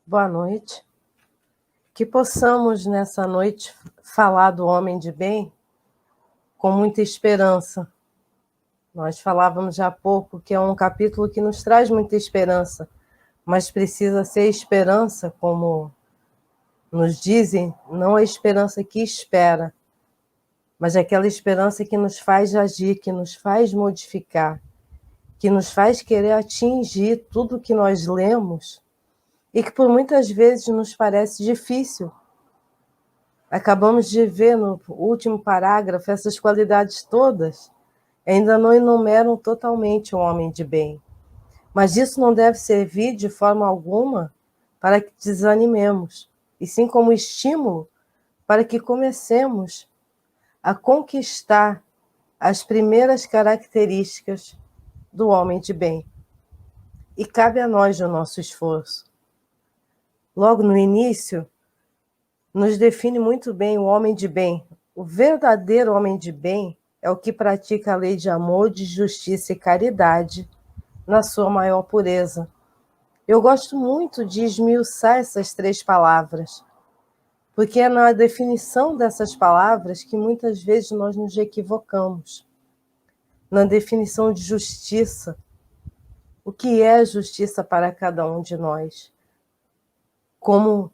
Boa noite. Que possamos nessa noite falar do homem de bem com muita esperança. Nós falávamos já há pouco que é um capítulo que nos traz muita esperança, mas precisa ser esperança, como nos dizem, não a esperança que espera, mas aquela esperança que nos faz agir, que nos faz modificar, que nos faz querer atingir tudo que nós lemos e que por muitas vezes nos parece difícil. Acabamos de ver no último parágrafo essas qualidades todas, ainda não enumeram totalmente o homem de bem. Mas isso não deve servir de forma alguma para que desanimemos, e sim como estímulo para que comecemos a conquistar as primeiras características do homem de bem. E cabe a nós o nosso esforço. Logo no início, nos define muito bem o homem de bem. O verdadeiro homem de bem é o que pratica a lei de amor, de justiça e caridade na sua maior pureza. Eu gosto muito de esmiuçar essas três palavras, porque é na definição dessas palavras que muitas vezes nós nos equivocamos. Na definição de justiça, o que é justiça para cada um de nós? Como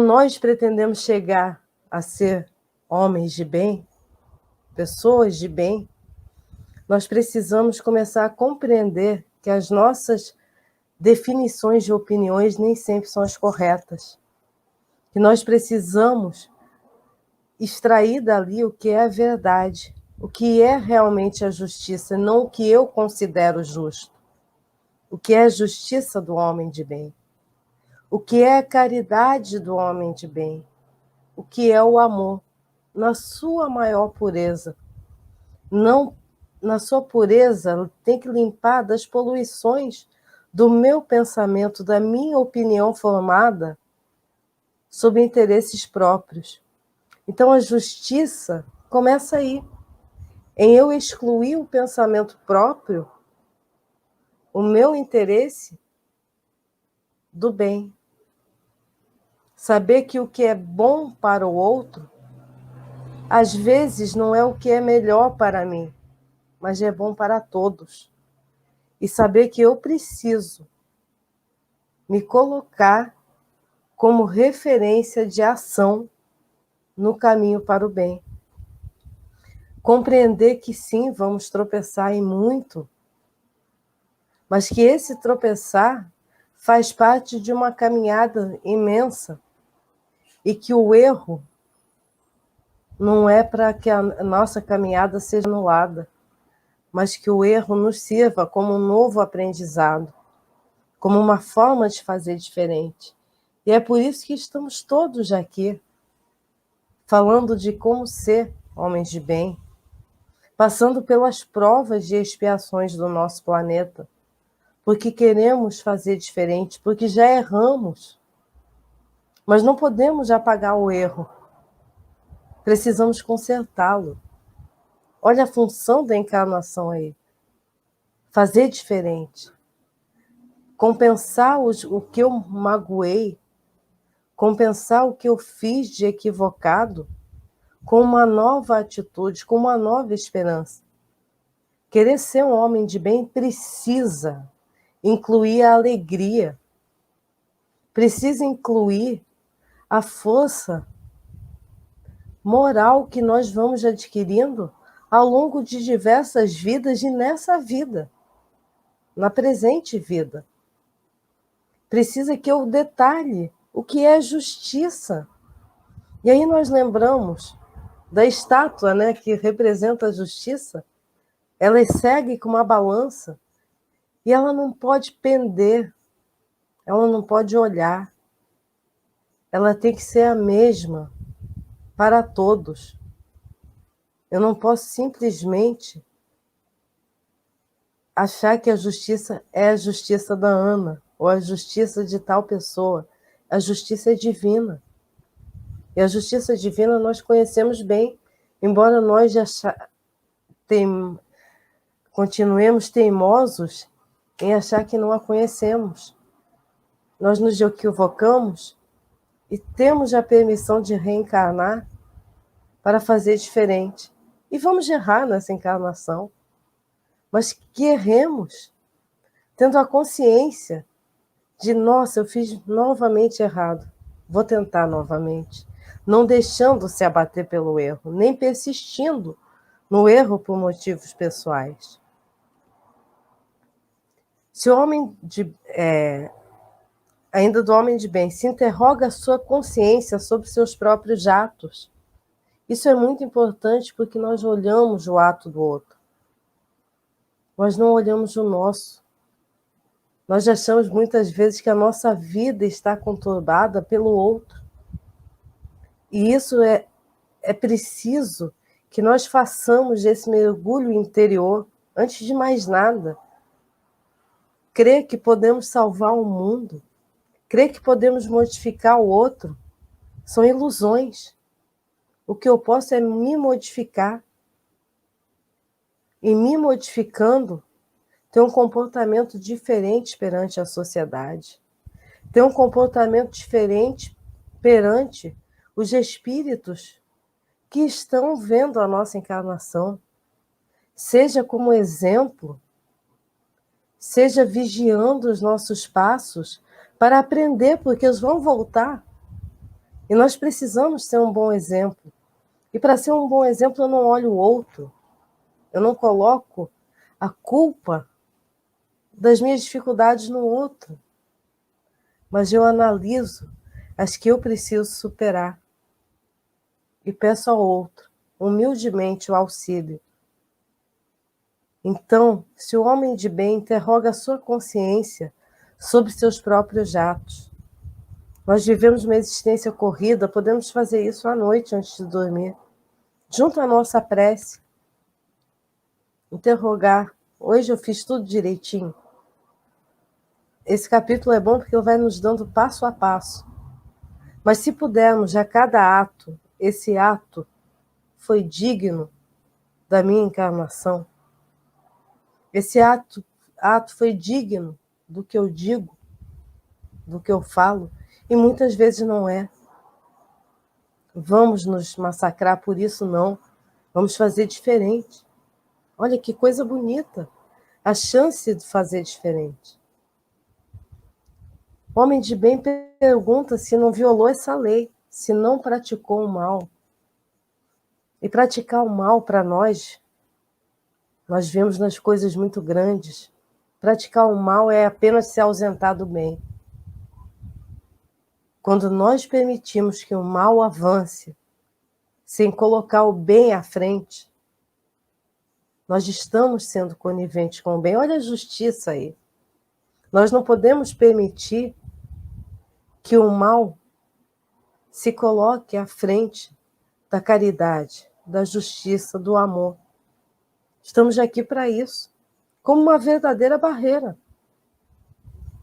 nós pretendemos chegar a ser homens de bem, pessoas de bem, nós precisamos começar a compreender que as nossas definições de opiniões nem sempre são as corretas. Que nós precisamos extrair dali o que é a verdade, o que é realmente a justiça, não o que eu considero justo. O que é a justiça do homem de bem. O que é a caridade do homem de bem. O que é o amor, na sua maior pureza. Não, na sua pureza, tem que limpar das poluições do meu pensamento, da minha opinião formada sob interesses próprios. Então a justiça começa aí, em eu excluir o pensamento próprio, o meu interesse do bem. Saber que o que é bom para o outro, às vezes não é o que é melhor para mim, mas é bom para todos. E saber que eu preciso me colocar como referência de ação no caminho para o bem. Compreender que sim, vamos tropeçar em muito, mas que esse tropeçar faz parte de uma caminhada imensa e que o erro não é para que a nossa caminhada seja anulada, mas que o erro nos sirva como um novo aprendizado, como uma forma de fazer diferente. E é por isso que estamos todos aqui, falando de como ser homens de bem, passando pelas provas e expiações do nosso planeta, porque queremos fazer diferente, porque já erramos, mas não podemos apagar o erro, precisamos consertá-lo. Olha a função da encarnação aí, fazer diferente, compensar o que eu magoei, compensar o que eu fiz de equivocado com uma nova atitude, com uma nova esperança. Querer ser um homem de bem precisa incluir a alegria, precisa incluir a força moral que nós vamos adquirindo ao longo de diversas vidas e nessa vida, na presente vida. Precisa que eu detalhe o que é justiça. E aí nós lembramos da estátua, né, que representa a justiça. Ela segue com uma balança e ela não pode pender, ela não pode olhar. Ela tem que ser a mesma para todos. Eu não posso simplesmente achar que a justiça é a justiça da Ana ou a justiça de tal pessoa. A justiça é divina. E a justiça divina nós conhecemos bem, embora nós continuemos teimosos em achar que não a conhecemos. Nós nos equivocamos e temos a permissão de reencarnar para fazer diferente. E vamos errar nessa encarnação, mas que erremos, tendo a consciência de, nossa, eu fiz novamente errado, vou tentar novamente, não deixando se abater pelo erro, nem persistindo no erro por motivos pessoais. Se o homem ainda do homem de bem, se interroga a sua consciência sobre seus próprios atos. Isso é muito importante porque nós olhamos o ato do outro. Nós não olhamos o nosso. Nós achamos muitas vezes que a nossa vida está conturbada pelo outro. E isso é preciso que nós façamos esse mergulho interior, antes de mais nada. Crer que podemos salvar o mundo, crer que podemos modificar o outro, são ilusões. O que eu posso é me modificar. E me modificando, ter um comportamento diferente perante a sociedade. Ter um comportamento diferente perante os espíritos que estão vendo a nossa encarnação. Seja como exemplo, seja vigiando os nossos passos para aprender, porque eles vão voltar. E nós precisamos ser um bom exemplo. E para ser um bom exemplo, eu não olho o outro. Eu não coloco a culpa das minhas dificuldades no outro. Mas eu analiso as que eu preciso superar. E peço ao outro, humildemente, o auxílio. Então, se o homem de bem interroga a sua consciência sobre seus próprios atos, nós vivemos uma existência corrida, podemos fazer isso à noite antes de dormir, junto à nossa prece. Interrogar, hoje eu fiz tudo direitinho. Esse capítulo é bom porque ele vai nos dando passo a passo. Mas se pudermos, a cada ato, esse ato foi digno da minha encarnação, esse ato foi digno do que eu digo, do que eu falo, e muitas vezes não é. Vamos nos massacrar por isso? Não. Vamos fazer diferente. Olha que coisa bonita, a chance de fazer diferente. O homem de bem pergunta se não violou essa lei, se não praticou o mal. E praticar o mal para nós vemos nas coisas muito grandes. Praticar o mal é apenas se ausentar do bem. Quando nós permitimos que o mal avance, sem colocar o bem à frente, nós estamos sendo coniventes com o bem. Olha a justiça aí. Nós não podemos permitir que o mal se coloque à frente da caridade, da justiça, do amor. Estamos aqui para isso, como uma verdadeira barreira,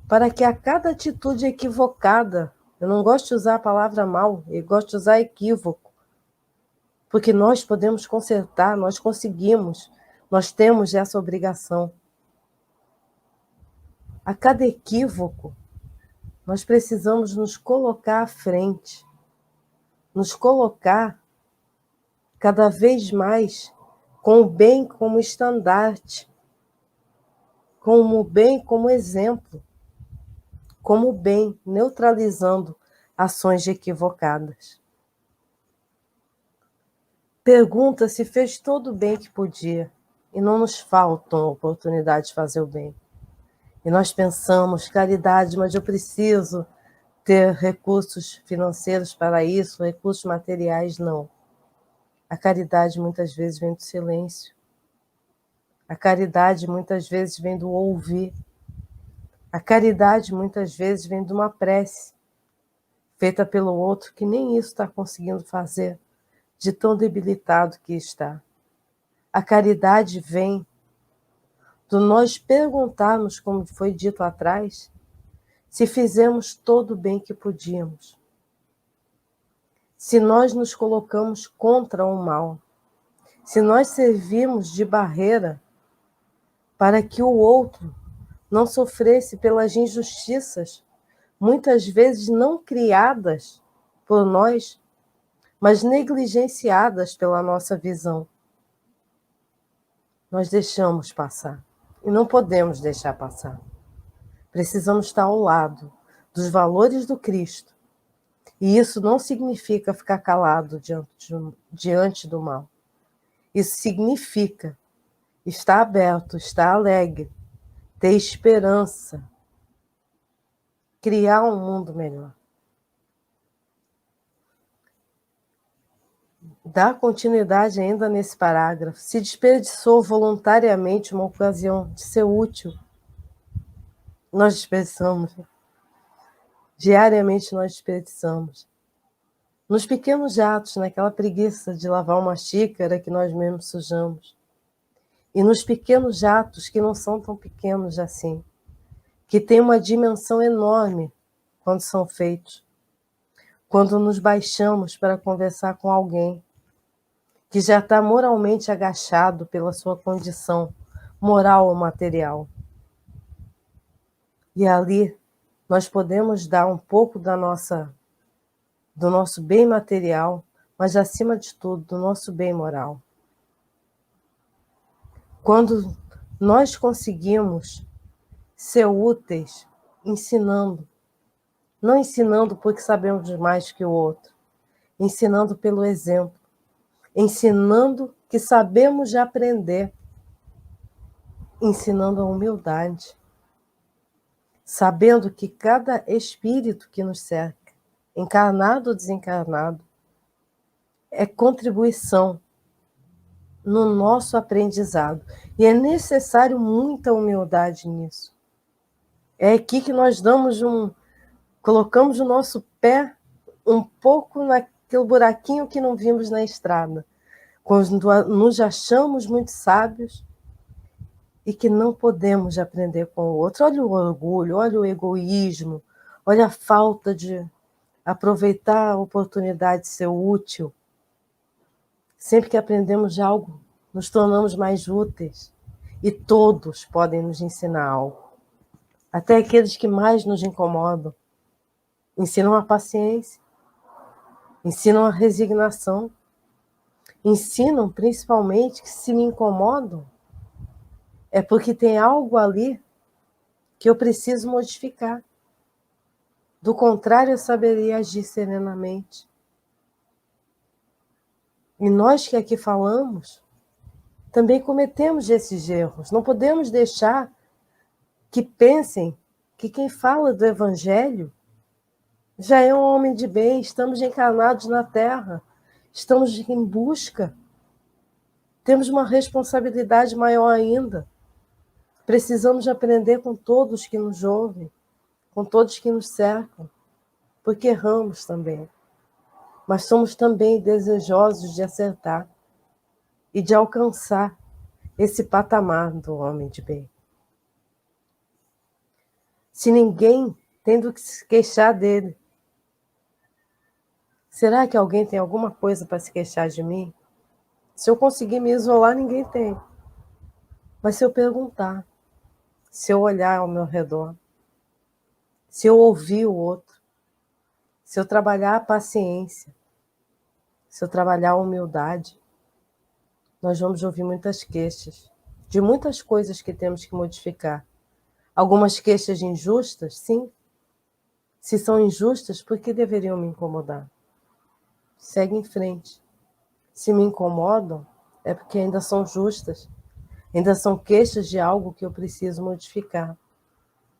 para que a cada atitude equivocada, eu não gosto de usar a palavra mal, eu gosto de usar equívoco, porque nós podemos consertar, nós conseguimos, nós temos essa obrigação. A cada equívoco, nós precisamos nos colocar à frente, nos colocar cada vez mais com o bem como estandarte, com o bem como exemplo, como o bem neutralizando ações equivocadas. Pergunta se fez todo o bem que podia e não nos faltam oportunidades de fazer o bem. E nós pensamos, caridade, mas eu preciso ter recursos financeiros para isso, recursos materiais, não. A caridade muitas vezes vem do silêncio. A caridade muitas vezes vem do ouvir. A caridade muitas vezes vem de uma prece feita pelo outro que nem isso está conseguindo fazer, de tão debilitado que está. A caridade vem do nós perguntarmos, como foi dito atrás, se fizemos todo o bem que podíamos. Se nós nos colocamos contra o mal, se nós servimos de barreira para que o outro não sofresse pelas injustiças, muitas vezes não criadas por nós, mas negligenciadas pela nossa visão. Nós deixamos passar e não podemos deixar passar. Precisamos estar ao lado dos valores do Cristo. E isso não significa ficar calado diante do mal. Isso significa estar aberto, estar alegre, ter esperança, criar um mundo melhor. Dar continuidade ainda nesse parágrafo. Se desperdiçou voluntariamente uma ocasião de ser útil. Nós desperdiçamos. Diariamente nós desperdiçamos. Nos pequenos atos, naquela preguiça de lavar uma xícara que nós mesmos sujamos. E nos pequenos atos que não são tão pequenos assim, que têm uma dimensão enorme quando são feitos. Quando nos baixamos para conversar com alguém que já está moralmente agachado pela sua condição moral ou material. E ali nós podemos dar um pouco do nosso bem material, mas acima de tudo, do nosso bem moral. Quando nós conseguimos ser úteis ensinando, não ensinando porque sabemos mais que o outro, ensinando pelo exemplo, ensinando que sabemos de aprender, ensinando a humildade, sabendo que cada espírito que nos cerca, encarnado ou desencarnado, é contribuição no nosso aprendizado. E é necessário muita humildade nisso. É aqui que nós colocamos o nosso pé um pouco naquele buraquinho que não vimos na estrada, quando nos achamos muito sábios e que não podemos aprender com o outro. Olha o orgulho, olha o egoísmo, olha a falta de aproveitar a oportunidade de ser útil. Sempre que aprendemos de algo, nos tornamos mais úteis. E todos podem nos ensinar algo. Até aqueles que mais nos incomodam. Ensinam a paciência. Ensinam a resignação. Ensinam, principalmente, que se me incomodam, é porque tem algo ali que eu preciso modificar. Do contrário, eu saberia agir serenamente. E nós que aqui falamos, também cometemos esses erros. Não podemos deixar que pensem que quem fala do Evangelho já é um homem de bem, estamos encarnados na Terra, estamos em busca, temos uma responsabilidade maior ainda. Precisamos aprender com todos que nos ouvem, com todos que nos cercam, porque erramos também. Mas somos também desejosos de acertar e de alcançar esse patamar do homem de bem. Se ninguém tem do que se queixar dele, será que alguém tem alguma coisa para se queixar de mim? Se eu conseguir me isolar, ninguém tem. Mas se eu perguntar, se eu olhar ao meu redor, se eu ouvir o outro, se eu trabalhar a paciência, se eu trabalhar a humildade, nós vamos ouvir muitas queixas de muitas coisas que temos que modificar. Algumas queixas injustas, sim. Se são injustas, por que deveriam me incomodar? Segue em frente. Se me incomodam, é porque ainda são justas. Ainda são queixas de algo que eu preciso modificar.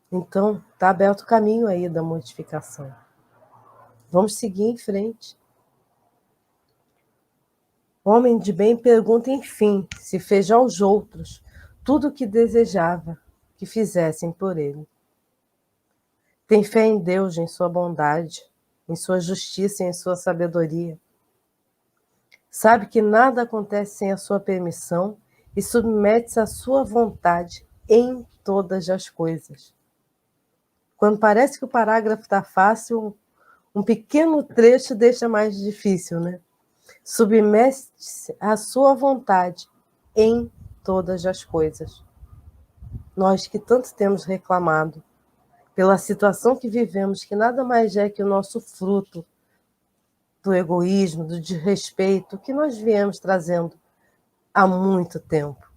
Então, está aberto o caminho aí da modificação. Vamos seguir em frente. Homem de bem pergunta, enfim, se fez aos outros tudo o que desejava que fizessem por ele. Tem fé em Deus, em sua bondade, em sua justiça e em sua sabedoria. Sabe que nada acontece sem a sua permissão e submete-se à sua vontade em todas as coisas. Quando parece que o parágrafo está fácil, um pequeno trecho deixa mais difícil, né? Submete-se à sua vontade em todas as coisas. nós que tanto temos reclamado, pela situação que vivemos, que nada mais é que o nosso fruto do egoísmo, do desrespeito que nós viemos trazendo há muito tempo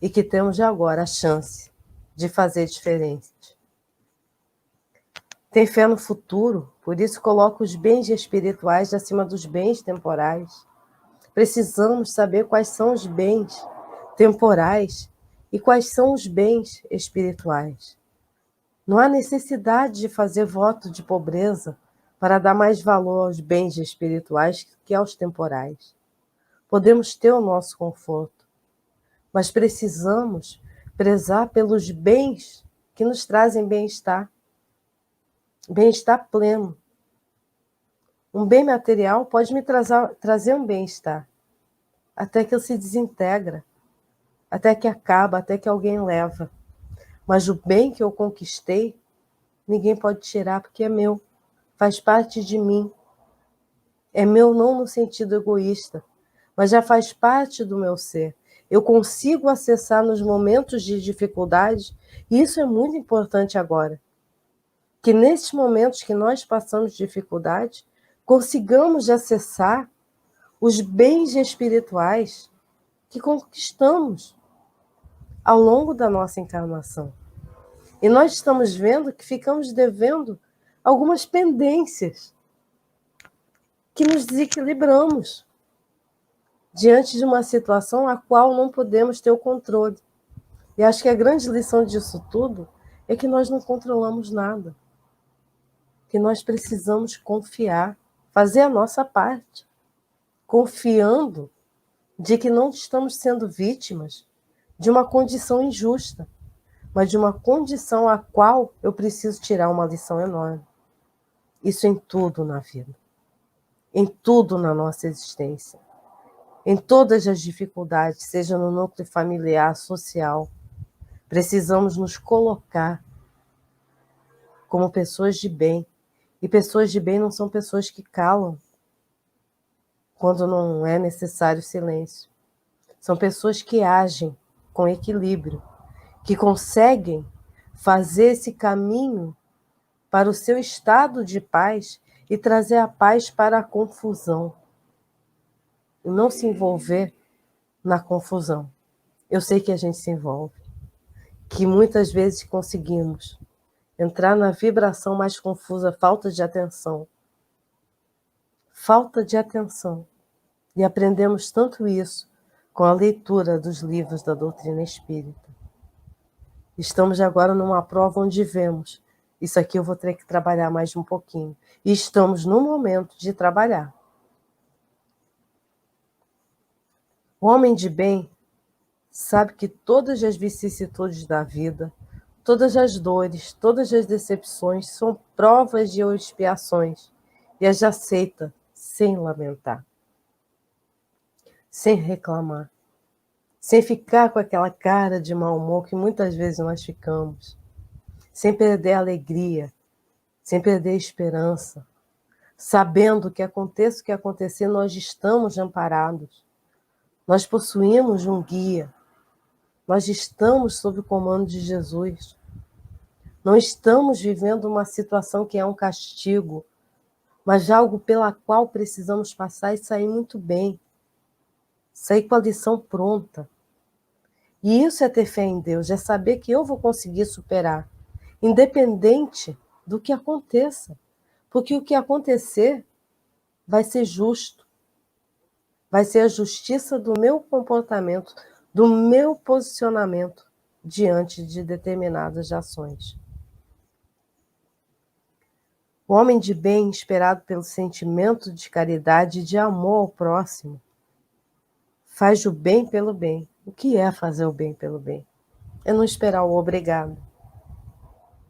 e que temos agora a chance de fazer diferente. Tem fé no futuro, por isso coloca os bens espirituais acima dos bens temporais. Precisamos saber quais são os bens temporais e quais são os bens espirituais. Não há necessidade de fazer voto de pobreza para dar mais valor aos bens espirituais que aos temporais. Podemos ter o nosso conforto, mas precisamos prezar pelos bens que nos trazem bem-estar pleno. Um bem material pode me trazer um bem-estar, até que ele se desintegra, até que acaba, até que alguém leva. Mas o bem que eu conquistei, ninguém pode tirar porque é meu, faz parte de mim. É meu não no sentido egoísta, mas já faz parte do meu ser. Eu consigo acessar nos momentos de dificuldade, e isso é muito importante agora. Que nesses momentos que nós passamos dificuldade, consigamos acessar os bens espirituais que conquistamos ao longo da nossa encarnação. E nós estamos vendo que ficamos devendo algumas pendências, que nos desequilibramos diante de uma situação a qual não podemos ter o controle. E acho que a grande lição disso tudo é que nós não controlamos nada, que nós precisamos confiar, fazer a nossa parte, confiando de que não estamos sendo vítimas de uma condição injusta, mas de uma condição a qual eu preciso tirar uma lição enorme. Isso em tudo na vida, em tudo na nossa existência, em todas as dificuldades, seja no núcleo familiar, social. Precisamos nos colocar como pessoas de bem. E pessoas de bem não são pessoas que calam quando não é necessário silêncio. São pessoas que agem com equilíbrio, que conseguem fazer esse caminho para o seu estado de paz e trazer a paz para a confusão. E não se envolver na confusão. Eu sei que a gente se envolve, que muitas vezes conseguimos entrar na vibração mais confusa, falta de atenção. Falta de atenção. E aprendemos tanto isso com a leitura dos livros da doutrina espírita. Estamos agora numa prova onde vemos, isso aqui eu vou ter que trabalhar mais um pouquinho. E estamos no momento de trabalhar. O homem de bem sabe que todas as vicissitudes da vida, todas as dores, todas as decepções são provas de expiações, e as aceita sem lamentar, sem reclamar, sem ficar com aquela cara de mau humor que muitas vezes nós ficamos, sem perder a alegria, sem perder a esperança, sabendo que aconteça o que acontecer, nós estamos amparados, nós possuímos um guia, nós estamos sob o comando de Jesus. Não estamos vivendo uma situação que é um castigo, mas algo pela qual precisamos passar e sair muito bem. Sair com a lição pronta. E isso é ter fé em Deus, é saber que eu vou conseguir superar, independente do que aconteça. Porque o que acontecer vai ser justo. Vai ser a justiça do meu comportamento, do meu posicionamento diante de determinadas ações. O homem de bem, inspirado pelo sentimento de caridade e de amor ao próximo, faz o bem pelo bem. O que é fazer o bem pelo bem? É não esperar o obrigado.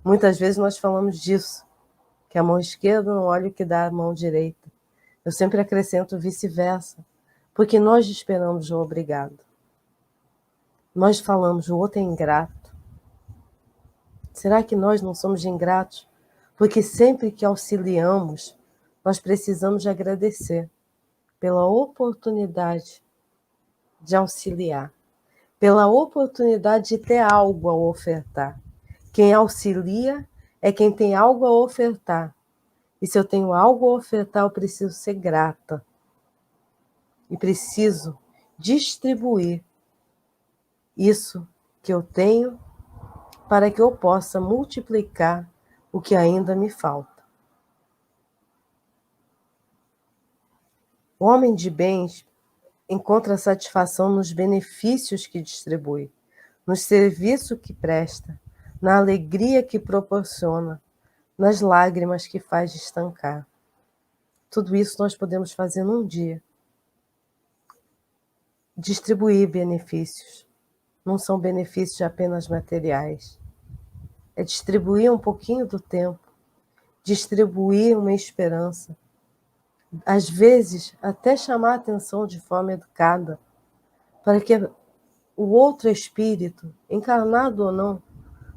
Muitas vezes nós falamos disso, que a mão esquerda não olha o que dá a mão direita. Eu sempre acrescento vice-versa, porque nós esperamos o obrigado. Nós falamos, o outro é ingrato. Será que nós não somos ingratos? Porque sempre que auxiliamos, nós precisamos de agradecer pela oportunidade de auxiliar, pela oportunidade de ter algo a ofertar. Quem auxilia é quem tem algo a ofertar. E se eu tenho algo a ofertar, eu preciso ser grata. E preciso distribuir isso que eu tenho para que eu possa multiplicar o que ainda me falta. O homem de bens encontra satisfação nos benefícios que distribui, no serviço que presta, na alegria que proporciona, nas lágrimas que faz estancar. Tudo isso nós podemos fazer num dia. Distribuir benefícios. Não são benefícios apenas materiais. É distribuir um pouquinho do tempo, distribuir uma esperança. Às vezes, até chamar a atenção de forma educada, para que o outro espírito, encarnado ou não,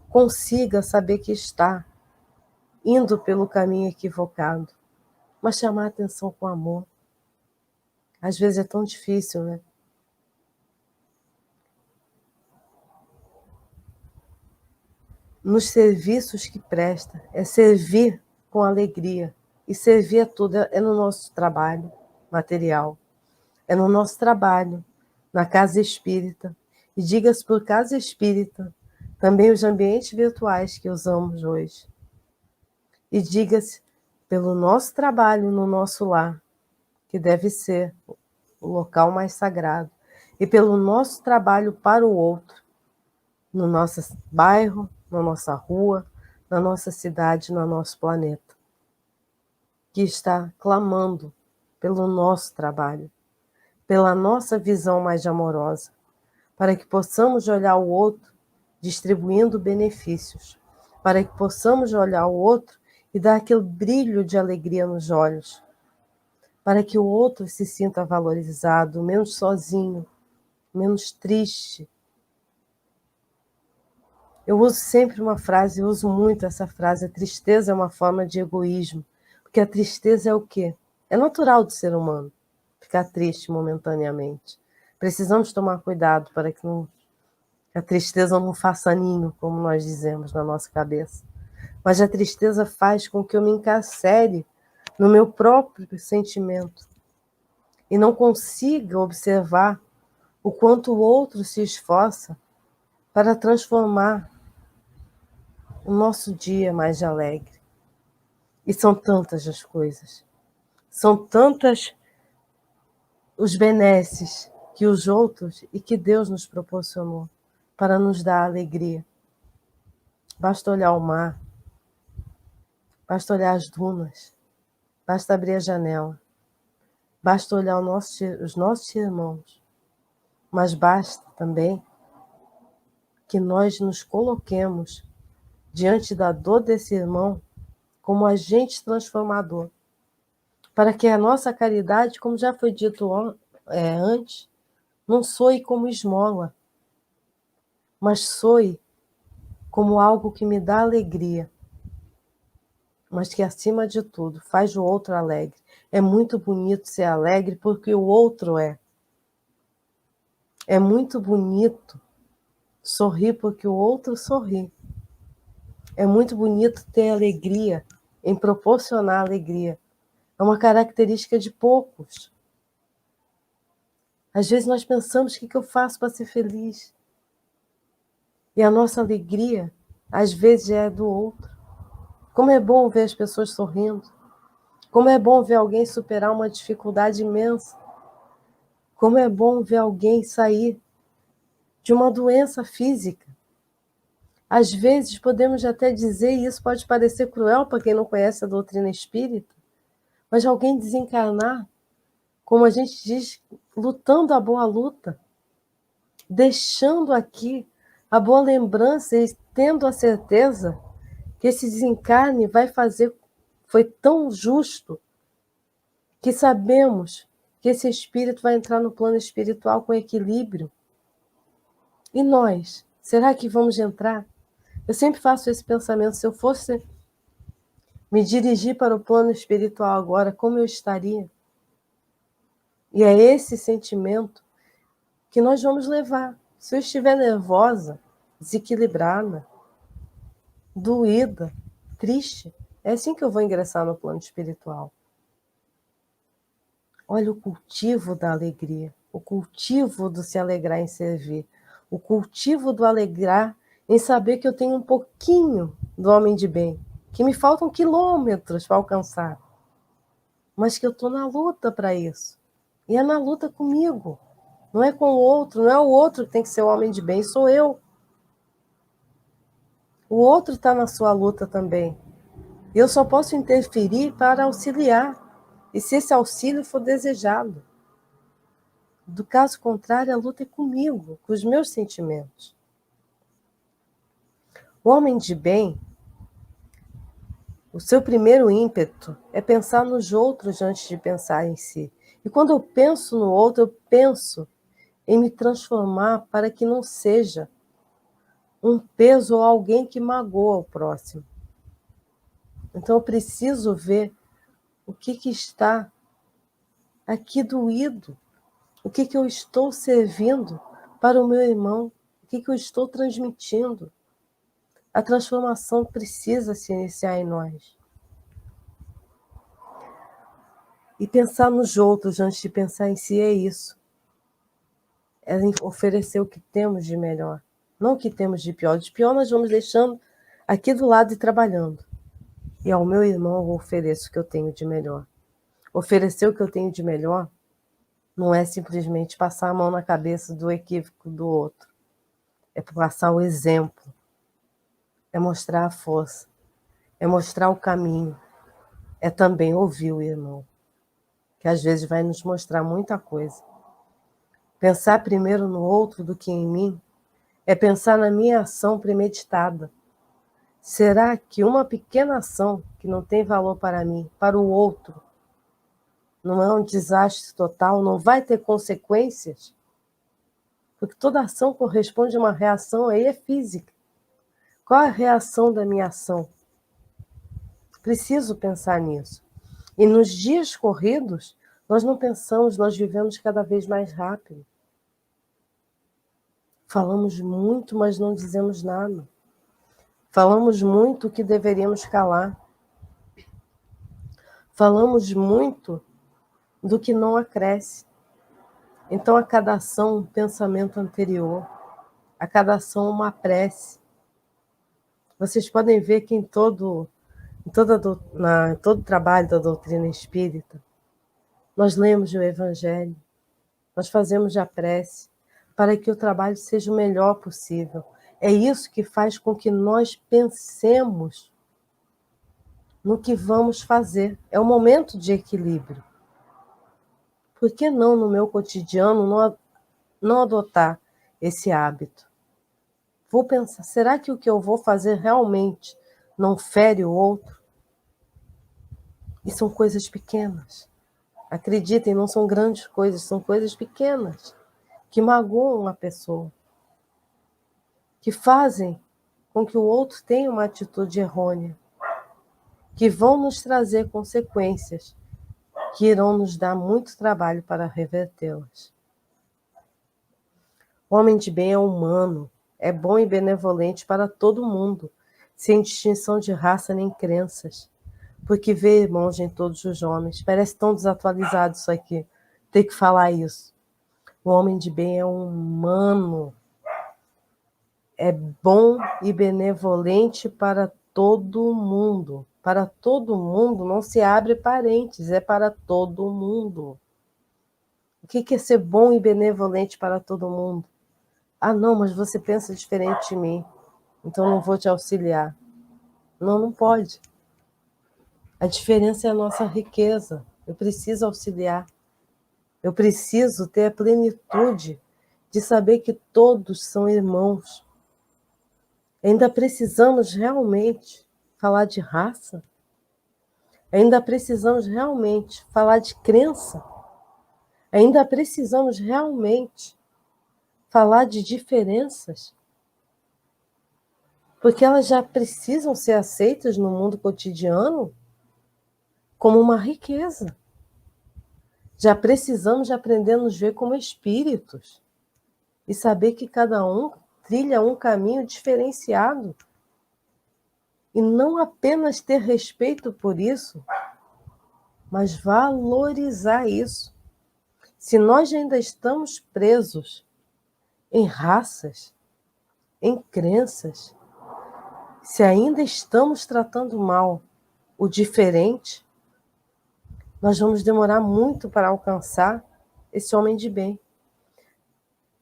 consiga saber que está indo pelo caminho equivocado, mas chamar a atenção com amor. Às vezes é tão difícil, né? Nos serviços que presta, é servir com alegria. E servir é tudo, é no nosso trabalho material, é no nosso trabalho, na casa espírita. E diga-se por casa espírita, também os ambientes virtuais que usamos hoje. E diga-se pelo nosso trabalho no nosso lar, que deve ser o local mais sagrado, e pelo nosso trabalho para o outro, no nosso bairro, na nossa rua, na nossa cidade, no nosso planeta, que está clamando pelo nosso trabalho, pela nossa visão mais amorosa, para que possamos olhar o outro distribuindo benefícios, para que possamos olhar o outro e dar aquele brilho de alegria nos olhos, para que o outro se sinta valorizado, menos sozinho, menos triste. Eu uso sempre uma frase, eu uso muito essa frase: a tristeza é uma forma de egoísmo, porque a tristeza é o quê? É natural do ser humano ficar triste momentaneamente. Precisamos tomar cuidado para que a tristeza não faça ninho, como nós dizemos na nossa cabeça. Mas a tristeza faz com que eu me encarcere no meu próprio sentimento e não consiga observar o quanto o outro se esforça para transformar o nosso dia mais alegre. E são tantas as coisas, são tantas os benesses que os outros e que Deus nos proporcionou para nos dar alegria. Basta olhar o mar, basta olhar as dunas, basta abrir a janela, basta olhar os nossos irmãos, mas basta também que nós nos coloquemos diante da dor desse irmão como agente transformador, para que a nossa caridade, como já foi dito antes, não soe como esmola, mas soe como algo que me dá alegria, mas que, acima de tudo, faz o outro alegre. É muito bonito ser alegre porque o outro é. É muito bonito sorrir porque o outro sorri. É muito bonito ter alegria, em proporcionar alegria. É uma característica de poucos. Às vezes nós pensamos: o que eu faço para ser feliz? E a nossa alegria, às vezes, é do outro. Como é bom ver as pessoas sorrindo. Como é bom ver alguém superar uma dificuldade imensa. Como é bom ver alguém sair de uma doença física. Às vezes podemos até dizer, e isso pode parecer cruel para quem não conhece a doutrina espírita, mas alguém desencarnar, como a gente diz, lutando a boa luta, deixando aqui a boa lembrança e tendo a certeza que esse desencarne vai fazer, foi tão justo, que sabemos que esse espírito vai entrar no plano espiritual com equilíbrio. E nós, será que vamos entrar? Eu sempre faço esse pensamento: se eu fosse me dirigir para o plano espiritual agora, como eu estaria? E é esse sentimento que nós vamos levar. Se eu estiver nervosa, desequilibrada, doída, triste, é assim que eu vou ingressar no plano espiritual. Olha o cultivo da alegria, o cultivo do se alegrar em servir, o cultivo do alegrar em saber que eu tenho um pouquinho do homem de bem, que me faltam quilômetros para alcançar, mas que eu estou na luta para isso. E é na luta comigo, não é com o outro, não é o outro que tem que ser o homem de bem, sou eu. O outro está na sua luta também. E eu só posso interferir para auxiliar, e se esse auxílio for desejado. Do caso contrário, a luta é comigo, com os meus sentimentos. O homem de bem, o seu primeiro ímpeto é pensar nos outros antes de pensar em si. E quando eu penso no outro, eu penso em me transformar para que não seja um peso ou alguém que magoa o próximo. Então eu preciso ver o que está aqui doído, o que eu estou servindo para o meu irmão, o que eu estou transmitindo. A transformação precisa se iniciar em nós. E pensar nos outros antes de pensar em si é isso. É oferecer o que temos de melhor, não o que temos de pior. De pior nós vamos deixando aqui do lado e trabalhando. E ao meu irmão eu ofereço o que eu tenho de melhor. Oferecer o que eu tenho de melhor não é simplesmente passar a mão na cabeça do equívoco do outro. É passar o exemplo. É mostrar a força. É mostrar o caminho. É também ouvir o irmão, que às vezes vai nos mostrar muita coisa. Pensar primeiro no outro do que em mim é pensar na minha ação premeditada. Será que uma pequena ação que não tem valor para mim, para o outro, não é um desastre total, não vai ter consequências? Porque toda ação corresponde a uma reação, aí é física. Qual é a reação da minha ação? Preciso pensar nisso. E nos dias corridos, nós não pensamos, nós vivemos cada vez mais rápido. Falamos muito, mas não dizemos nada. Falamos muito o que deveríamos calar. Falamos muito do que não acresce. Então, a cada ação, um pensamento anterior. A cada ação, uma prece. Vocês podem ver que em todo trabalho da doutrina espírita, nós lemos o Evangelho, nós fazemos a prece para que o trabalho seja o melhor possível. É isso que faz com que nós pensemos no que vamos fazer. É um momento de equilíbrio. Por que não, no meu cotidiano, não adotar esse hábito? Vou pensar, será que o que eu vou fazer realmente não fere o outro? E são coisas pequenas. Acreditem, não são grandes coisas, são coisas pequenas que magoam uma pessoa, que fazem com que o outro tenha uma atitude errônea, que vão nos trazer consequências que irão nos dar muito trabalho para revertê-las. O homem de bem é humano, é bom e benevolente para todo mundo, sem distinção de raça nem crenças, porque vê irmãos em todos os homens. Parece tão desatualizado isso aqui, ter que falar isso. O homem de bem é humano, é bom e benevolente para todo mundo. Para todo mundo não se abre parênteses, é para todo mundo. O que é ser bom e benevolente para todo mundo? Ah, não, mas você pensa diferente de mim, então não vou te auxiliar. Não, não pode. A diferença é a nossa riqueza. Eu preciso auxiliar. Eu preciso ter a plenitude de saber que todos são irmãos. Ainda precisamos realmente falar de raça? Ainda precisamos realmente falar de crença? Ainda precisamos realmente falar de diferenças? Porque elas já precisam ser aceitas no mundo cotidiano como uma riqueza. Já precisamos de aprender a nos ver como espíritos. e saber que cada um trilha um caminho diferenciado. E não apenas ter respeito por isso, mas valorizar isso. Se nós ainda estamos presos em raças, em crenças, se ainda estamos tratando mal o diferente, nós vamos demorar muito para alcançar esse homem de bem.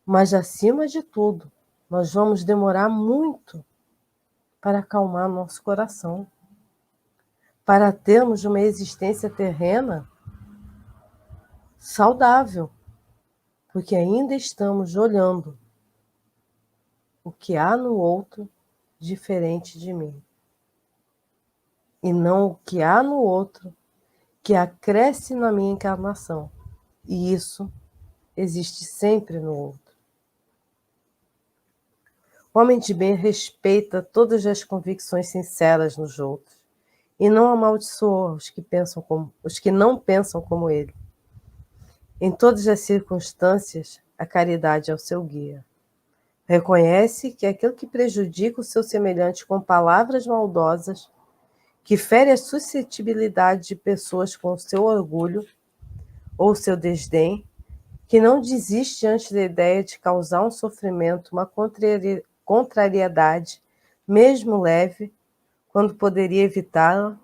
Mas, acima de tudo, nós vamos demorar muito para acalmar nosso coração, para termos uma existência terrena saudável, porque ainda estamos olhando o que há no outro diferente de mim, e não o que há no outro que acresce na minha encarnação. E isso existe sempre no outro. O homem de bem respeita todas as convicções sinceras nos outros e não amaldiçoa os que não pensam como ele. Em todas as circunstâncias, a caridade é o seu guia. Reconhece que aquilo que prejudica o seu semelhante com palavras maldosas, que fere a suscetibilidade de pessoas com o seu orgulho ou seu desdém, que não desiste diante da ideia de causar um sofrimento, uma contrariedade, mesmo leve, quando poderia evitá-la,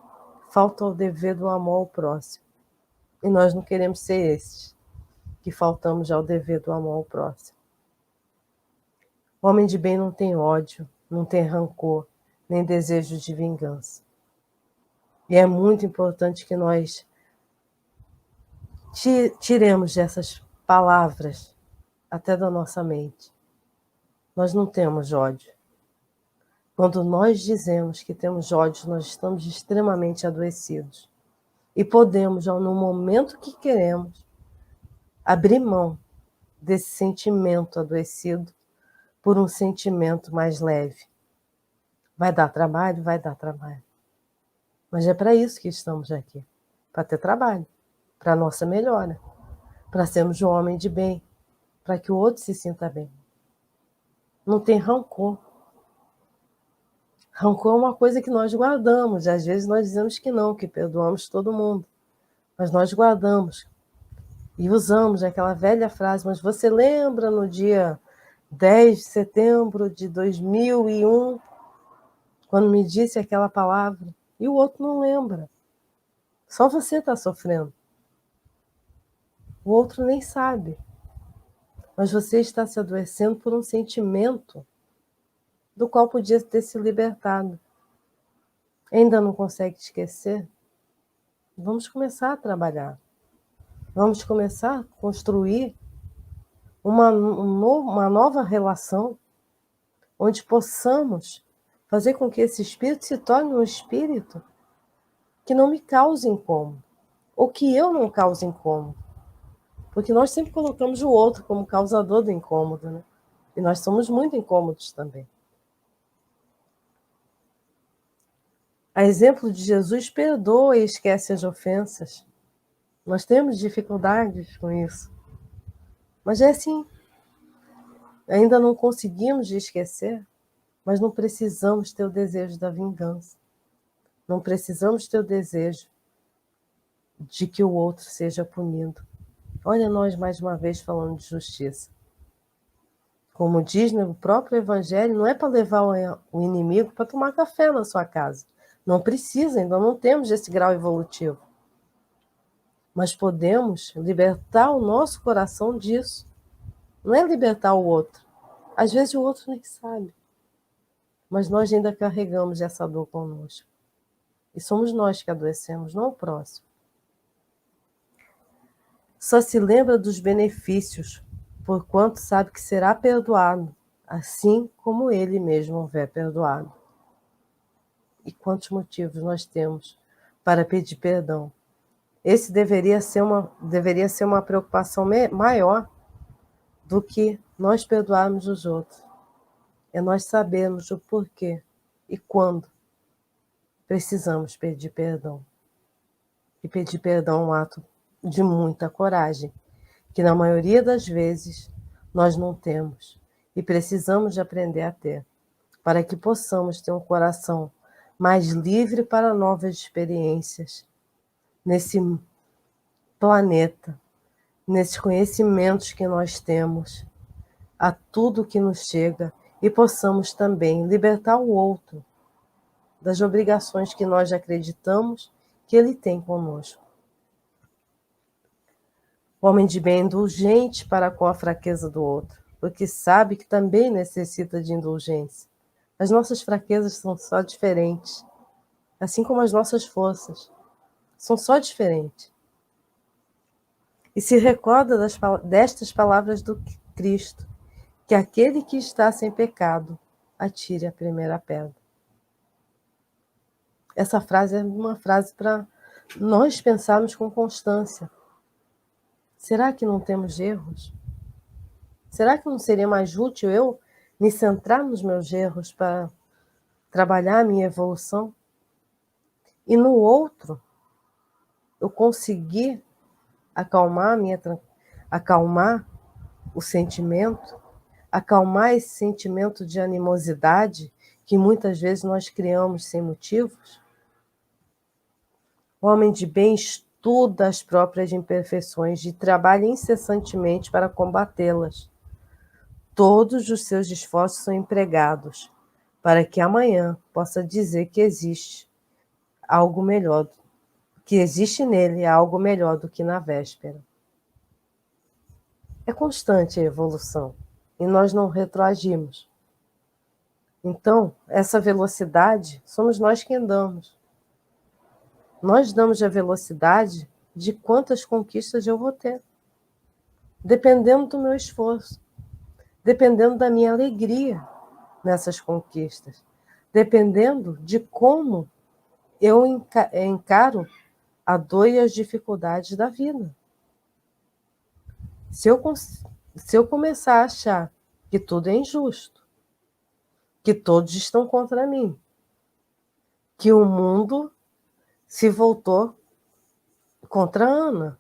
falta ao dever do amor ao próximo. E nós não queremos ser esses que faltamos ao dever do amor ao próximo. O homem de bem não tem ódio, não tem rancor, nem desejo de vingança. E é muito importante que nós tiremos essas palavras até da nossa mente. Nós não temos ódio. Quando nós dizemos que temos ódio, nós estamos extremamente adoecidos. E podemos, no momento que queremos, abrir mão desse sentimento adoecido por um sentimento mais leve. Vai dar trabalho? Vai dar trabalho. Mas é para isso que estamos aqui, para ter trabalho, para a nossa melhora, para sermos um homem de bem, para que o outro se sinta bem. Não tem rancor. Rancor é uma coisa que nós guardamos. Às vezes nós dizemos que não, que perdoamos todo mundo. Mas nós guardamos e usamos aquela velha frase. Mas você lembra no dia 10 de setembro de 2001, quando me disse aquela palavra? E o outro não lembra. Só você está sofrendo. O outro nem sabe. Mas você está se adoecendo por um sentimento do qual podia ter se libertado. Ainda não consegue esquecer? Vamos começar a trabalhar. Vamos começar a construir uma nova relação, onde possamos fazer com que esse espírito se torne um espírito que não me cause incômodo, ou que eu não cause incômodo. Porque nós sempre colocamos o outro como causador do incômodo, né? E nós somos muito incômodos também. A exemplo de Jesus, perdoa e esquece as ofensas. Nós temos dificuldades com isso. Mas é assim. Ainda não conseguimos esquecer, mas não precisamos ter o desejo da vingança. Não precisamos ter o desejo de que o outro seja punido. Olha nós mais uma vez falando de justiça. Como diz no próprio Evangelho, não é para levar o inimigo para tomar café na sua casa. Não precisa, ainda não temos esse grau evolutivo. Mas podemos libertar o nosso coração disso. Não é libertar o outro. Às vezes o outro nem sabe. Mas nós ainda carregamos essa dor conosco. E somos nós que adoecemos, não o próximo. Só se lembra dos benefícios, porquanto sabe que será perdoado, assim como ele mesmo houver perdoado. E quantos motivos nós temos para pedir perdão? Esse deveria ser uma preocupação maior do que nós perdoarmos os outros. É nós sabermos o porquê e quando precisamos pedir perdão. E pedir perdão é um ato de muita coragem, que na maioria das vezes nós não temos e precisamos de aprender a ter, para que possamos ter um coração mais livre para novas experiências nesse planeta, nesses conhecimentos que nós temos, a tudo que nos chega, e possamos também libertar o outro das obrigações que nós acreditamos que ele tem conosco. O homem de bem é indulgente para com a fraqueza do outro, porque sabe que também necessita de indulgência. As nossas fraquezas são só diferentes, assim como as nossas forças, são só diferentes. E se recorda destas palavras do Cristo, que aquele que está sem pecado, atire a primeira pedra. Essa frase é uma frase para nós pensarmos com constância. Será que não temos erros? Será que não seria mais útil eu me centrar nos meus erros para trabalhar a minha evolução? E no outro, eu conseguir acalmar o sentimento, acalmar esse sentimento de animosidade que muitas vezes nós criamos sem motivos? O homem de bem estuda as próprias imperfeições e trabalha incessantemente para combatê-las. Todos os seus esforços são empregados para que amanhã possa dizer que existe algo melhor, que existe nele algo melhor do que na véspera. É constante a evolução e nós não retroagimos. Então, essa velocidade somos nós quem damos. Nós damos a velocidade de quantas conquistas eu vou ter, dependendo do meu esforço, dependendo da minha alegria nessas conquistas, dependendo de como eu encaro a dor e as dificuldades da vida. Se eu começar a achar que tudo é injusto, que todos estão contra mim, que o mundo se voltou contra a Ana,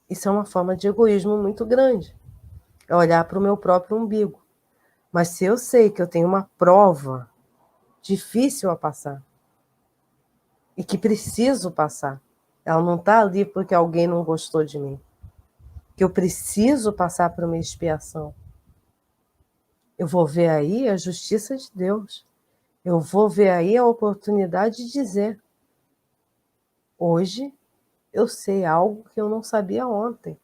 isso é uma forma de egoísmo muito grande, é olhar para o meu próprio umbigo. Mas se eu sei que eu tenho uma prova difícil a passar e que preciso passar, ela não está ali porque alguém não gostou de mim, que eu preciso passar por uma expiação, eu vou ver aí a justiça de Deus, eu vou ver aí a oportunidade de dizer: hoje eu sei algo que eu não sabia ontem.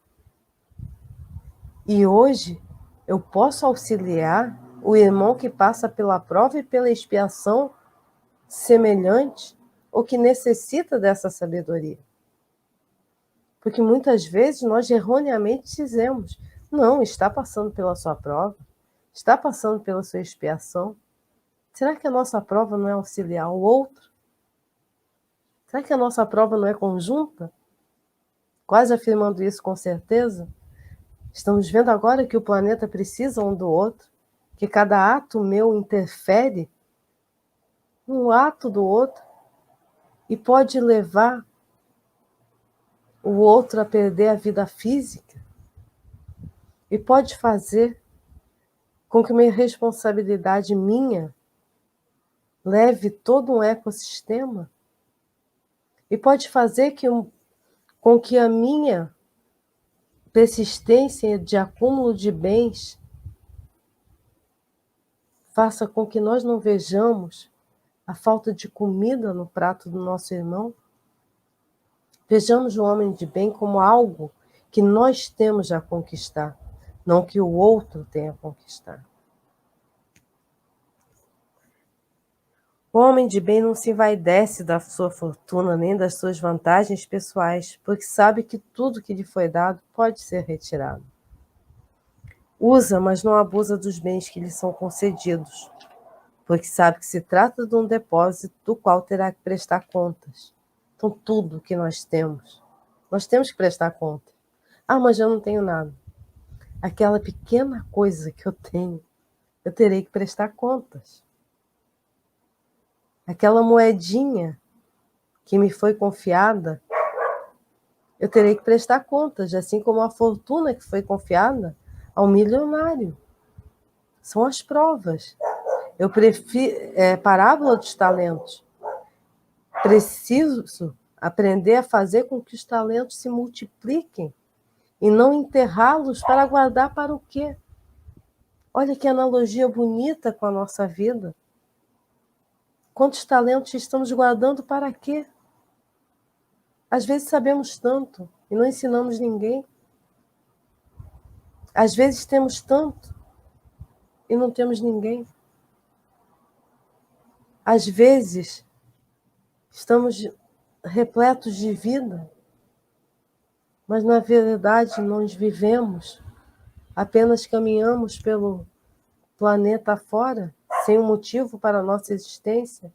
E hoje eu posso auxiliar o irmão que passa pela prova e pela expiação semelhante ou que necessita dessa sabedoria. Porque muitas vezes nós erroneamente dizemos: não, está passando pela sua prova, está passando pela sua expiação. Será que a nossa prova não é auxiliar o outro? Será que a nossa prova não é conjunta? Quase afirmando isso com certeza. Estamos vendo agora que o planeta precisa um do outro, que cada ato meu interfere no ato do outro e pode levar o outro a perder a vida física e pode fazer com que uma responsabilidade minha leve todo um ecossistema e pode fazer com que a minha persistência de acúmulo de bens faça com que nós não vejamos a falta de comida no prato do nosso irmão. Vejamos o homem de bem como algo que nós temos a conquistar, não que o outro tenha a conquistar. O homem de bem não se envaidece da sua fortuna nem das suas vantagens pessoais, porque sabe que tudo que lhe foi dado pode ser retirado. Usa, mas não abusa dos bens que lhe são concedidos, porque sabe que se trata de um depósito do qual terá que prestar contas. Então, tudo que nós temos que prestar conta. Ah, mas eu não tenho nada. Aquela pequena coisa que eu tenho, eu terei que prestar contas. Aquela moedinha que me foi confiada, eu terei que prestar contas, assim como a fortuna que foi confiada ao milionário. São as provas. Eu prefiro parábola dos talentos. Preciso aprender a fazer com que os talentos se multipliquem e não enterrá-los para guardar para o quê? Olha que analogia bonita com a nossa vida. Quantos talentos estamos guardando para quê? Às vezes sabemos tanto e não ensinamos ninguém. Às vezes temos tanto e não temos ninguém. Às vezes estamos repletos de vida, mas na verdade nós vivemos, apenas caminhamos pelo planeta fora, sem um motivo para a nossa existência,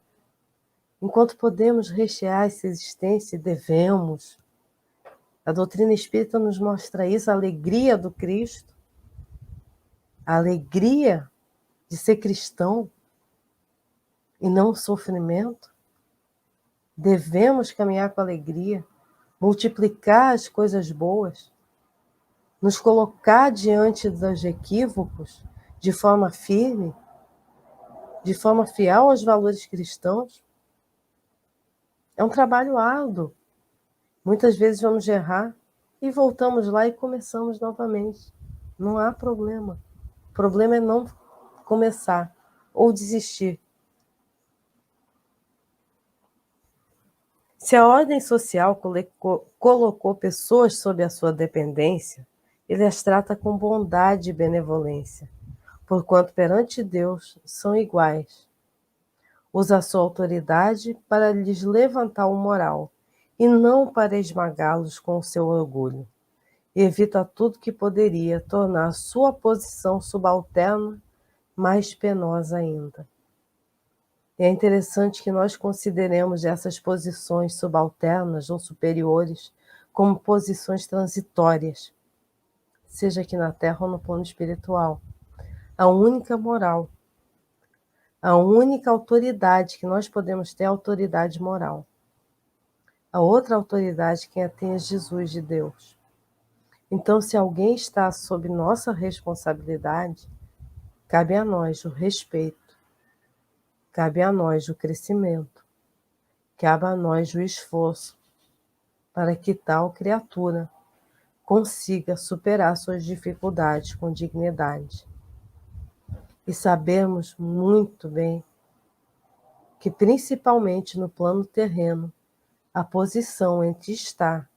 enquanto podemos rechear essa existência, devemos. A doutrina espírita nos mostra isso, a alegria do Cristo, a alegria de ser cristão e não o sofrimento. Devemos caminhar com alegria, multiplicar as coisas boas, nos colocar diante dos equívocos de forma firme, de forma fiel aos valores cristãos. É um trabalho árduo. Muitas vezes vamos errar e voltamos lá e começamos novamente. Não há problema. O problema é não começar ou desistir. Se a ordem social colocou pessoas sob a sua dependência, ele as trata com bondade e benevolência, porquanto perante Deus são iguais. Usa a sua autoridade para lhes levantar o moral, e não para esmagá-los com o seu orgulho. E evita tudo que poderia tornar sua posição subalterna mais penosa ainda. E é interessante que nós consideremos essas posições subalternas ou superiores como posições transitórias, seja aqui na Terra ou no plano espiritual. A única moral, a única autoridade que nós podemos ter é a autoridade moral. A outra autoridade quem a tem é Jesus de Deus. Então, se alguém está sob nossa responsabilidade, cabe a nós o respeito, cabe a nós o crescimento, cabe a nós o esforço para que tal criatura consiga superar suas dificuldades com dignidade. E sabemos muito bem que, principalmente no plano terreno, a posição entre estar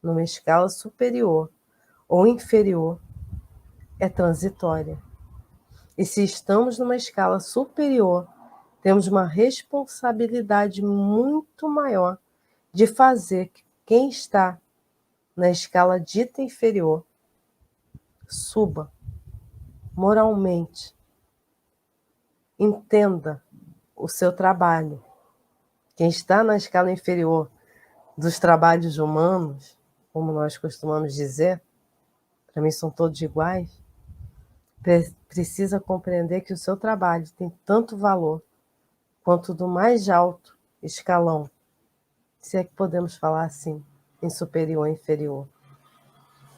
numa escala superior ou inferior é transitória. E se estamos numa escala superior, temos uma responsabilidade muito maior de fazer que quem está na escala dita inferior suba moralmente, entenda o seu trabalho. Quem está na escala inferior dos trabalhos humanos, como nós costumamos dizer, para mim são todos iguais, precisa compreender que o seu trabalho tem tanto valor quanto do mais alto escalão, se é que podemos falar assim, em superior e inferior.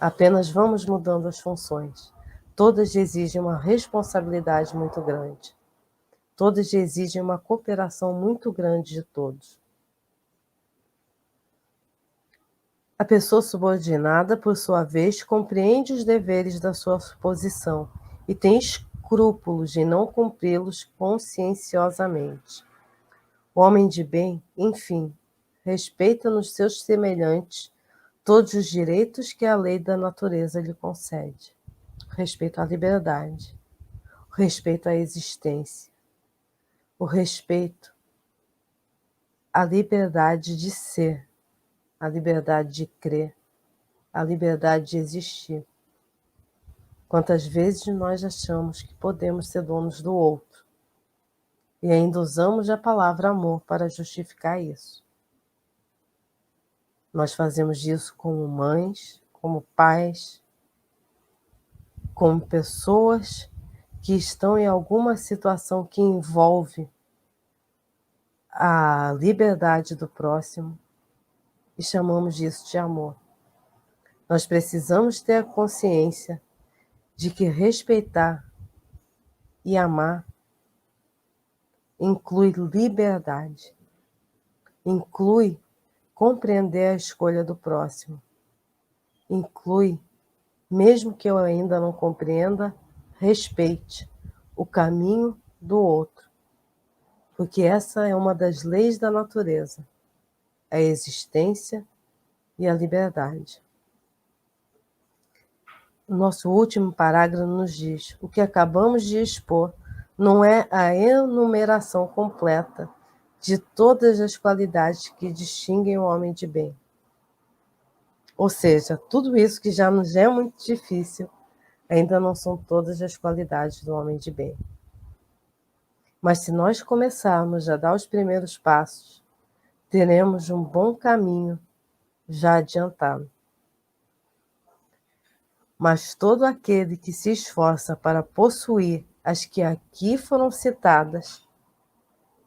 Apenas vamos mudando as funções. Todas exigem uma responsabilidade muito grande. Todas exigem uma cooperação muito grande de todos. A pessoa subordinada, por sua vez, compreende os deveres da sua posição e tem escrúpulos em não cumpri-los conscienciosamente. O homem de bem, enfim, respeita nos seus semelhantes todos os direitos que a lei da natureza lhe concede. O respeito à liberdade, o respeito à existência, o respeito à liberdade de ser, a liberdade de crer, a liberdade de existir. Quantas vezes nós achamos que podemos ser donos do outro e ainda usamos a palavra amor para justificar isso. Nós fazemos isso como mães, como pais, como pessoas que estão em alguma situação que envolve a liberdade do próximo e chamamos disso de amor. Nós precisamos ter a consciência de que respeitar e amar inclui liberdade, inclui compreender a escolha do próximo, inclui, mesmo que eu ainda não compreenda, respeite o caminho do outro, porque essa é uma das leis da natureza, a existência e a liberdade. O nosso último parágrafo nos diz: o que acabamos de expor não é a enumeração completa de todas as qualidades que distinguem o homem de bem. Ou seja, tudo isso que já nos é muito difícil, ainda não são todas as qualidades do homem de bem. Mas se nós começarmos a dar os primeiros passos, teremos um bom caminho já adiantado. Mas todo aquele que se esforça para possuir as que aqui foram citadas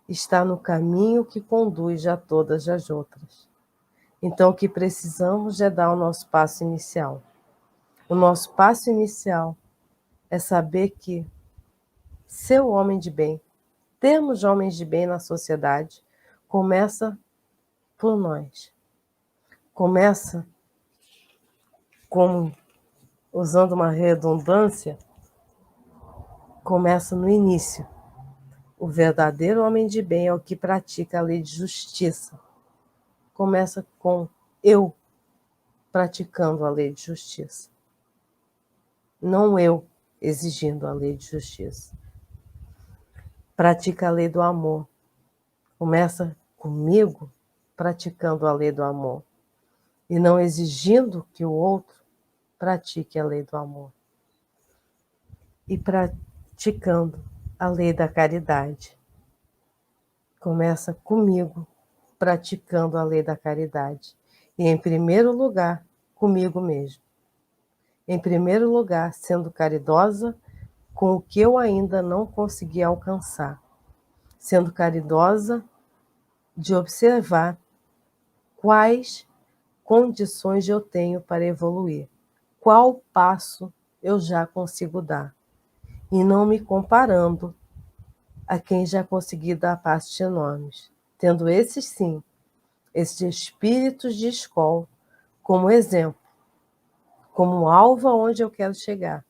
está no caminho que conduz a todas as outras. Então, o que precisamos é dar o nosso passo inicial. O nosso passo inicial é saber que ser o homem de bem, termos homens de bem na sociedade, começa por nós. Começa, como usando uma redundância, começa no início. O verdadeiro homem de bem é o que pratica a lei de justiça. Começa com eu praticando a lei de justiça. Não eu exigindo a lei de justiça. Pratica a lei do amor. Começa comigo praticando a lei do amor. E não exigindo que o outro pratique a lei do amor. E praticando a lei da caridade. Começa comigo praticando a lei da caridade. E, em primeiro lugar, comigo mesmo. Em primeiro lugar, sendo caridosa com o que eu ainda não consegui alcançar. Sendo caridosa de observar quais condições eu tenho para evoluir. Qual passo eu já consigo dar. E não me comparando a quem já consegui dar passos enormes. Tendo esses sim, esses espíritos de escola como exemplo, como alvo aonde eu quero chegar.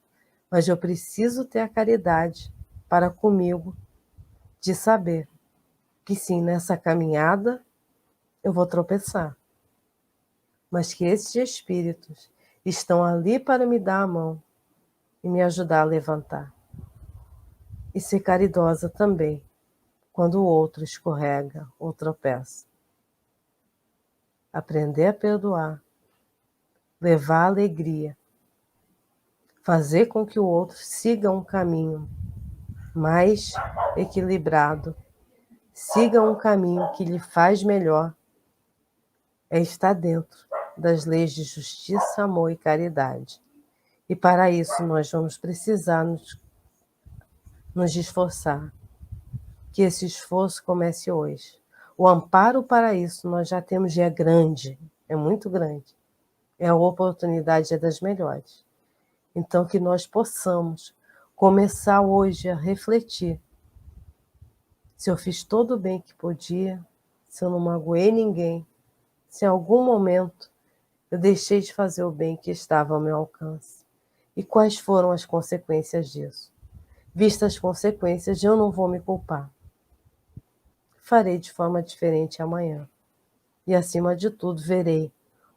Mas eu preciso ter a caridade para comigo de saber que sim, nessa caminhada eu vou tropeçar. Mas que esses espíritos estão ali para me dar a mão e me ajudar a levantar. E ser caridosa também, quando o outro escorrega ou tropeça. Aprender a perdoar, levar alegria, fazer com que o outro siga um caminho mais equilibrado, siga um caminho que lhe faz melhor, é estar dentro das leis de justiça, amor e caridade. E para isso nós vamos precisar nos esforçar. Que esse esforço comece hoje. O amparo para isso nós já temos e é grande, é muito grande. A oportunidade é das melhores. Então que nós possamos começar hoje a refletir se eu fiz todo o bem que podia, se eu não magoei ninguém, se em algum momento eu deixei de fazer o bem que estava ao meu alcance. E quais foram as consequências disso? Vistas as consequências, eu não vou me culpar. Farei de forma diferente amanhã. E, acima de tudo, verei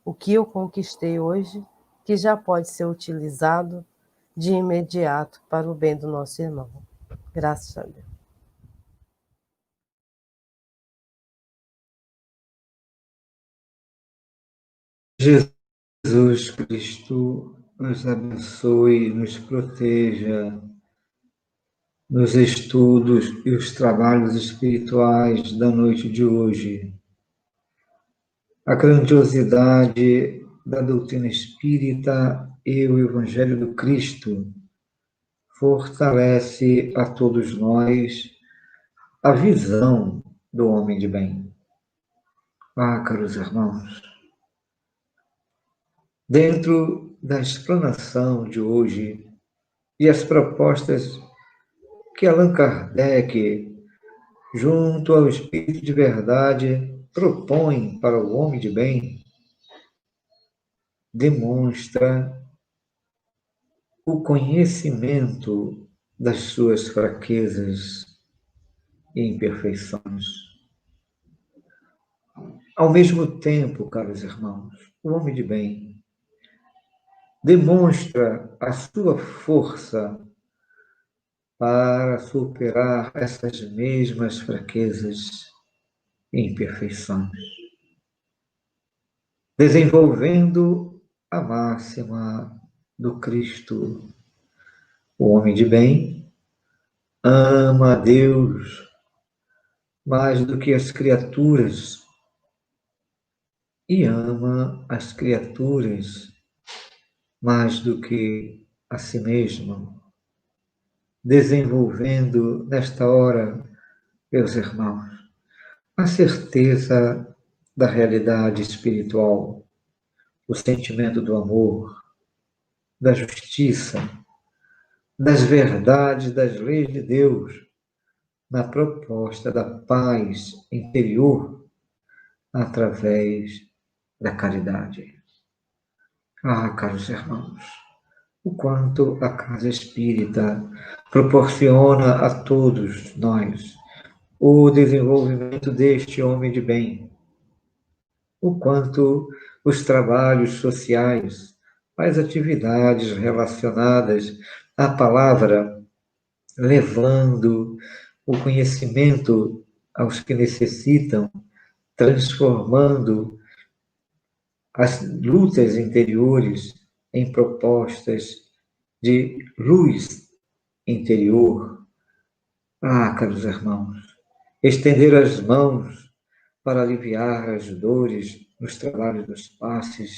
o que eu conquistei hoje, que já pode ser utilizado de imediato para o bem do nosso irmão. Graças a Deus. Jesus Cristo nos abençoe, nos proteja nos estudos e os trabalhos espirituais da noite de hoje. A grandiosidade da doutrina espírita e o Evangelho do Cristo fortalece a todos nós a visão do homem de bem. Ah, caros irmãos, dentro da explanação de hoje, e as propostas que Allan Kardec, junto ao Espírito de Verdade, propõe para o homem de bem, demonstra o conhecimento das suas fraquezas e imperfeições. Ao mesmo tempo, caros irmãos, o homem de bem demonstra a sua força para superar essas mesmas fraquezas e imperfeições, desenvolvendo a máxima do Cristo. O homem de bem ama a Deus mais do que as criaturas e ama as criaturas mais do que a si mesmo, desenvolvendo nesta hora, meus irmãos, a certeza da realidade espiritual, o sentimento do amor, da justiça, das verdades, das leis de Deus, na proposta da paz interior através da caridade. Ah, caros irmãos, o quanto a casa espírita proporciona a todos nós o desenvolvimento deste homem de bem, o quanto os trabalhos sociais, as atividades relacionadas à palavra, levando o conhecimento aos que necessitam, transformando as lutas interiores em propostas de luz interior. Ah, caros irmãos, estender as mãos para aliviar as dores nos trabalhos dos passes,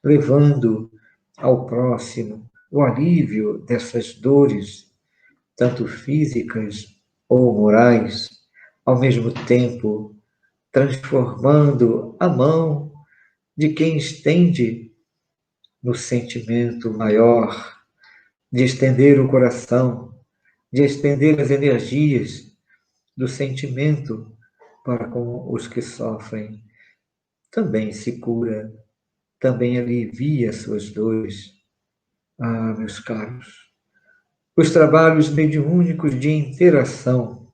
levando ao próximo o alívio dessas dores, tanto físicas ou morais, ao mesmo tempo transformando a mão de quem estende no sentimento maior, de estender o coração, de estender as energias do sentimento para com os que sofrem. Também se cura, também alivia suas dores. Ah, meus caros, os trabalhos mediúnicos de interação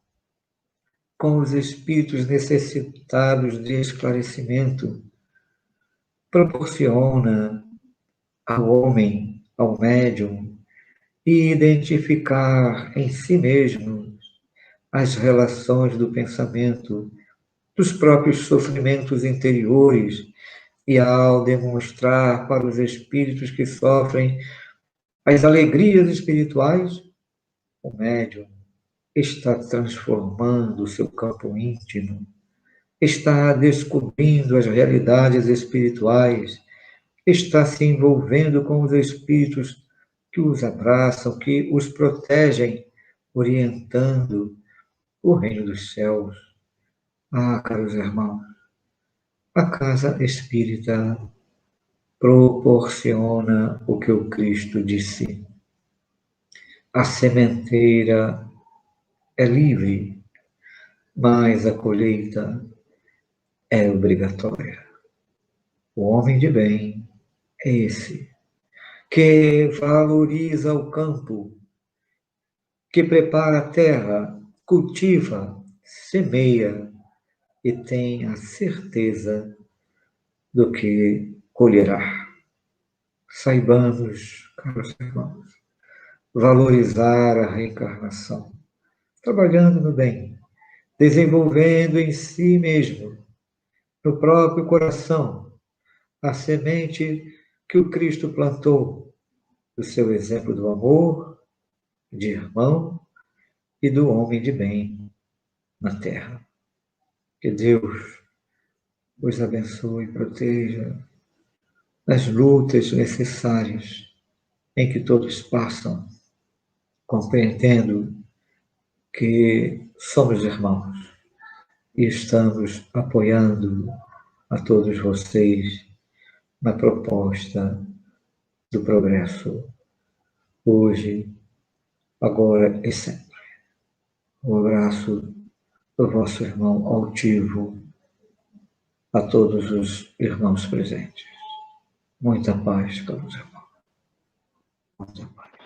com os espíritos necessitados de esclarecimento proporciona ao homem, ao médium, identificar em si mesmo as relações do pensamento, dos próprios sofrimentos interiores, e ao demonstrar para os espíritos que sofrem as alegrias espirituais, o médium está transformando o seu campo íntimo, está descobrindo as realidades espirituais, está se envolvendo com os espíritos que os abraçam, que os protegem, orientando o reino dos céus. Ah, caros irmãos, a casa espírita proporciona o que o Cristo disse. A sementeira é livre, mas a colheita é obrigatória. O homem de bem é esse, que valoriza o campo, que prepara a terra, cultiva, semeia e tem a certeza do que colherá. Saibamos, caros irmãos, valorizar a reencarnação, trabalhando no bem, desenvolvendo em si mesmo, no próprio coração, a semente que o Cristo plantou, do seu exemplo do amor, de irmão e do homem de bem na terra. Que Deus os abençoe e proteja nas lutas necessárias em que todos passam, compreendendo que somos irmãos e estamos apoiando a todos vocês na proposta do progresso. Hoje, agora e sempre. O abraço do vosso irmão altivo a todos os irmãos presentes. Muita paz, caros irmãos. Muita paz.